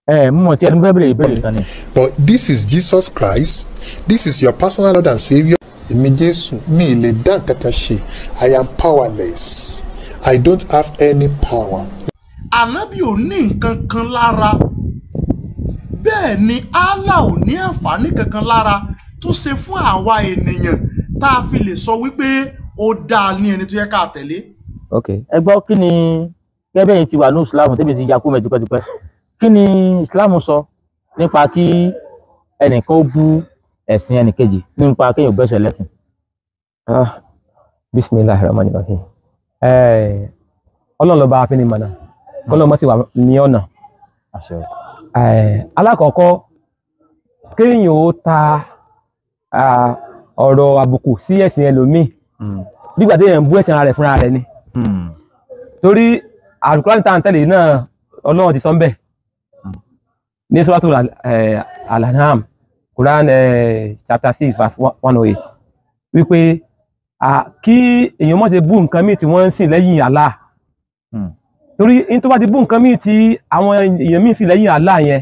Mo ti ẹnu fẹ́ bèrè ìbéèrè kan ni. But this is Jesus Christ. This is your personal Lord and Saviour. Èmi Jésù mi lè dá nǹkan ṣe. I am powerless. I don't have any power. Ànábì ò ní nǹkan kan lára. Bẹ́ẹ̀ ni Allah ò ní àǹfààní kankan lára tó ṣe fún àwa ènìyàn tá a fi lè sọ wípé ó dáa ní ẹni tó yẹ ká tẹ̀lé. Ok, ẹ gbọ́ kí ni gẹ́gẹ́ yìí ti wà ní Islam tẹ́bi ti yakú mẹ́ tipẹ́tipẹ́. Kí ni Islam sọ nípa kí ẹnìkan ó bú ẹ̀sìn ẹnìkejì nípa kéèyàn gbẹ́sẹ̀ lẹ́sìn? Bismillahirrahmanirrahim. Ọlọ́run ló bá a fi ní mọ̀nà kọ́lọ́ mọ́ sí wà ní ọ̀nà. Alákọ̀ọ́kọ́ kéèyàn ó ta ọ̀rọ̀ àbùkù sí ẹ̀sìn ẹlòmíì nígbà tí èèyàn bú ẹ̀sìn ara rẹ̀ fúnra rẹ̀ ni. Torí Al-Qur'an tá à ń tẹ̀lé náà Ọlọ́run ti sọ ń bẹ̀ ní Suratul Al-An'am Quran chapter 6 verse 108 wípé kí èèyàn má ṣe bú nǹkan míì tí wọ́n ń sìn lẹ́yìn Allah. Torí in tó bá ti bú nǹkan míì tí àwọn èèyàn míì sìn lẹ́yìn Allah yẹn,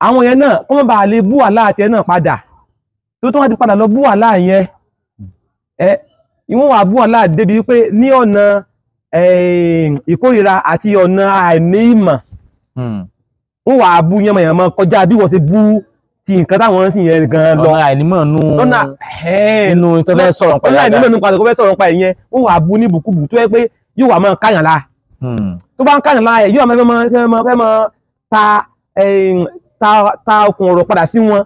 àwọn yẹn náà kó má bàa lè bú Allah àti ẹ náà padà tó wá ti padà lọ bú Allah yẹn, ìwọ̀n wà bú Allah débi wípé ní ọ̀nà ìkórìíra àti ọ̀nà àìní ìmọ̀ wọ́n wà bú yánmọ̀yánmọ́ kọjá bí wọ́n ti bú ti nǹkan táwọn sì yẹn gan lọ. Ọ̀nà àìnímọ̀ nínú tó fẹ́ sọ̀rọ̀ ọ̀nà àìnímọ̀ nínú pàtàkì fẹ́ sọ̀rọ̀ pa ìyẹn wọ́n wà bú ní bùkúbù tó yẹ pé yóò wà máa káyàn la. Tó bá ń káyàn la ẹ̀ yóò fẹ́ máa ta okùn ọ̀rọ̀ padà sí wọn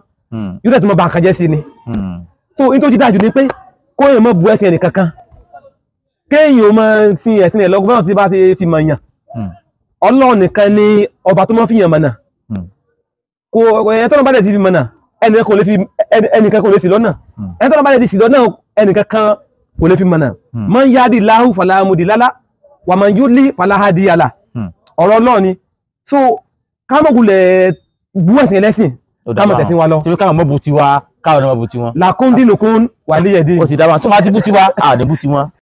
yóò dẹ̀ tó máa ba nǹkan jẹ́ sí ni. So in tó jí dájú ni pé kó èèyàn mọ́ bu ẹ̀sìn ẹnì kankan kéèyàn máa sin ẹ̀sìn ẹ̀ lọ́gbọ́n náà tí bá ti fi mọ̀ yàn. Ọlọ́run nìkan ni ọba tó mọ́ fi yàn mọ̀nà. Kò ẹ̀yẹ tọ́nà bá dẹ̀ ti fi mọ̀nà ẹnìkan kò lè sí lọ́nà. Ẹ̀yẹ tọ́nà bá dẹ̀ ti sí lọ́nà ẹnìkan kò lè fi mọ̀nà. Man yahdillahu fala mudilla lahu wa man yudlil fala hadiya lahu. Ọ̀rọ̀ Ọlọ́run ni. So kámọ̀gùlẹ̀ bú ẹ̀sìn ẹlẹ́sìn kámọ̀ tẹ̀sìn wa lọ. Tí káwọn mọ́ bu tiwa káwọn mọ́ bu tiwọn. Lakum dinukum waliya din. Ó sì dábàá tó bá ti bú tiwa àdébú tiwọn.